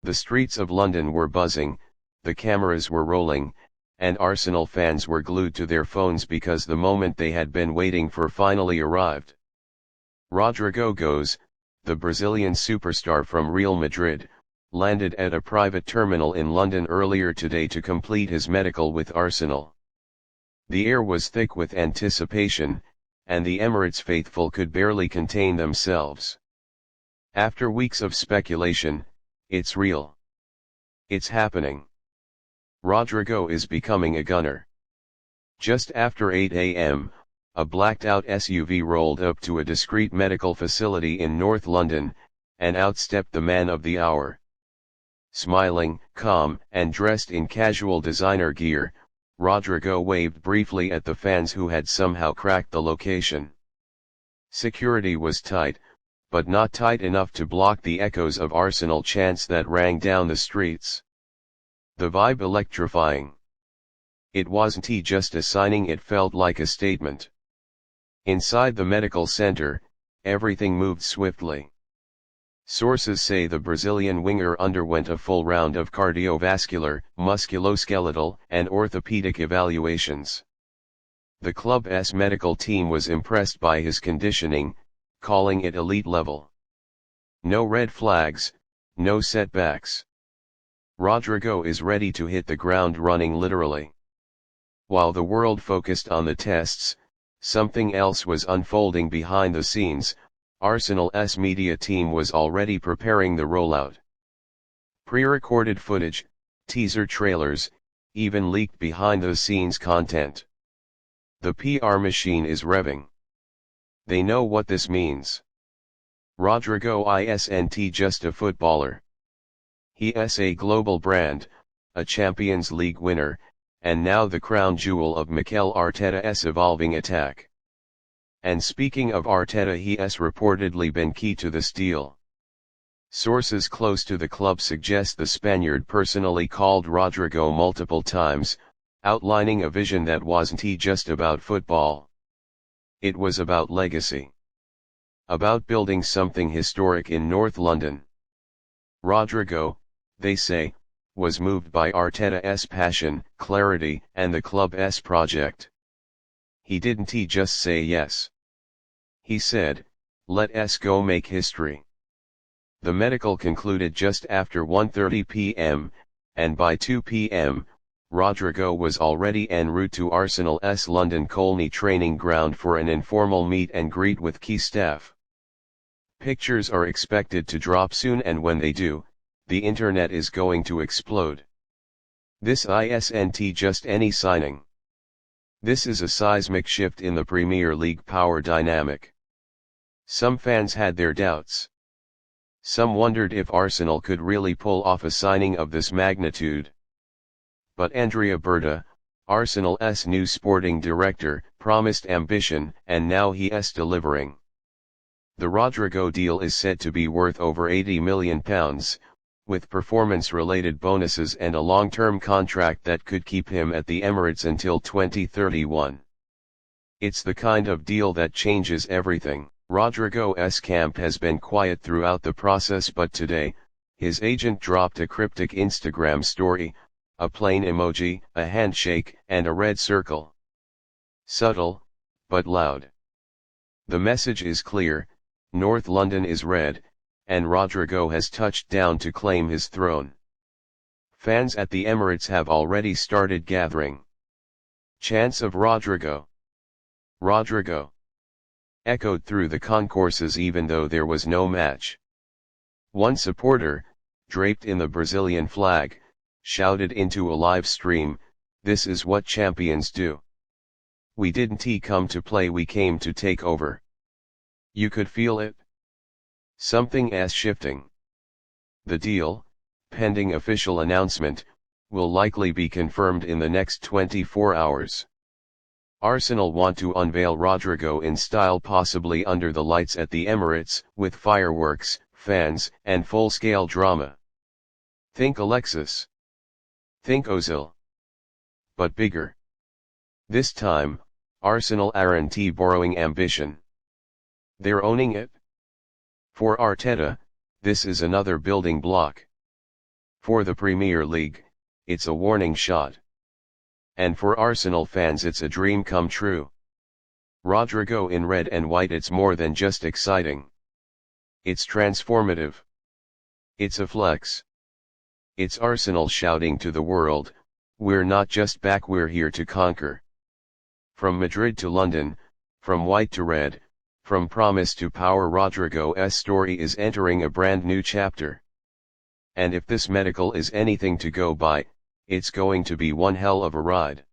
The streets of London were buzzing, the cameras were rolling, and Arsenal fans were glued to their phones because the moment they had been waiting for finally arrived. Rodrygo Goes, the Brazilian superstar from Real Madrid, landed at a private terminal in London earlier today to complete his medical with Arsenal. The air was thick with anticipation, and the Emirates faithful could barely contain themselves. After weeks of speculation, it's real. It's happening. Rodrygo is becoming a gunner. Just after 8 a.m., a blacked-out SUV rolled up to a discreet medical facility in North London, and out stepped the man of the hour. Smiling, calm, and dressed in casual designer gear, Rodrygo waved briefly at the fans who had somehow cracked the location. Security was tight, but not tight enough to block the echoes of Arsenal chants that rang down the streets. The vibe electrifying. It wasn't just a signing, it felt like a statement. Inside the medical center, everything moved swiftly. Sources say the Brazilian winger underwent a full round of cardiovascular, musculoskeletal, and orthopedic evaluations. The club's medical team was impressed by his conditioning, calling it elite level. No red flags, no setbacks. Rodrygo is ready to hit the ground running literally. While the world focused on the tests, something else was unfolding behind the scenes. Arsenal's media team was already preparing the rollout. Pre-recorded footage, teaser trailers, even leaked behind-the-scenes content. The PR machine is revving. They know what this means. Rodrygo isn't just a footballer. He is a global brand, a Champions League winner, and now the crown jewel of Mikel Arteta's evolving attack. And speaking of Arteta, he has reportedly been key to this deal. Sources close to the club suggest the Spaniard personally called Rodrygo multiple times, outlining a vision that wasn't just about football. It was about legacy. About building something historic in North London. Rodrygo, they say, was moved by Arteta's passion, clarity, and the club's project. He didn't just say yes. He said, "Let's go make history." The medical concluded just after 1:30 p.m., and by 2 p.m., Rodrygo was already en route to Arsenal's London Colney training ground for an informal meet and greet with key staff. Pictures are expected to drop soon, and when they do, the internet is going to explode. This isn't just any signing. This is a seismic shift in the Premier League power dynamic. Some fans had their doubts. Some wondered if Arsenal could really pull off a signing of this magnitude. But Andrea Berta, Arsenal's new sporting director, promised ambition, and now he is delivering. The Rodrygo deal is said to be worth over £80 million, with performance-related bonuses and a long-term contract that could keep him at the Emirates until 2031. It's the kind of deal that changes everything. Rodrygo's camp has been quiet throughout the process, but today, his agent dropped a cryptic Instagram story, a plain emoji, a handshake, and a red circle. Subtle, but loud. The message is clear: North London is red, and Rodrygo has touched down to claim his throne. Fans at the Emirates have already started gathering. Chants of Rodrygo, Rodrygo, echoed through the concourses even though there was no match. One supporter, draped in the Brazilian flag, shouted into a live stream, "This is what champions do. We didn't come to play, we came to take over." You could feel it. Something's shifting. The deal, pending official announcement, will likely be confirmed in the next 24 hours. Arsenal want to unveil Rodrygo in style, possibly under the lights at the Emirates, with fireworks, fans, and full-scale drama. Think Alexis. Think Ozil. But bigger. This time, Arsenal aren't borrowing ambition. They're owning it. For Arteta, this is another building block. For the Premier League, it's a warning shot. And for Arsenal fans it's a dream come true. Rodrygo in red and white, it's more than just exciting. It's transformative. It's a flex. It's Arsenal shouting to the world, we're not just back, we're here to conquer. From Madrid to London, from white to red, from promise to power, Rodrygo's story is entering a brand new chapter. And if this medical is anything to go by, it's going to be one hell of a ride.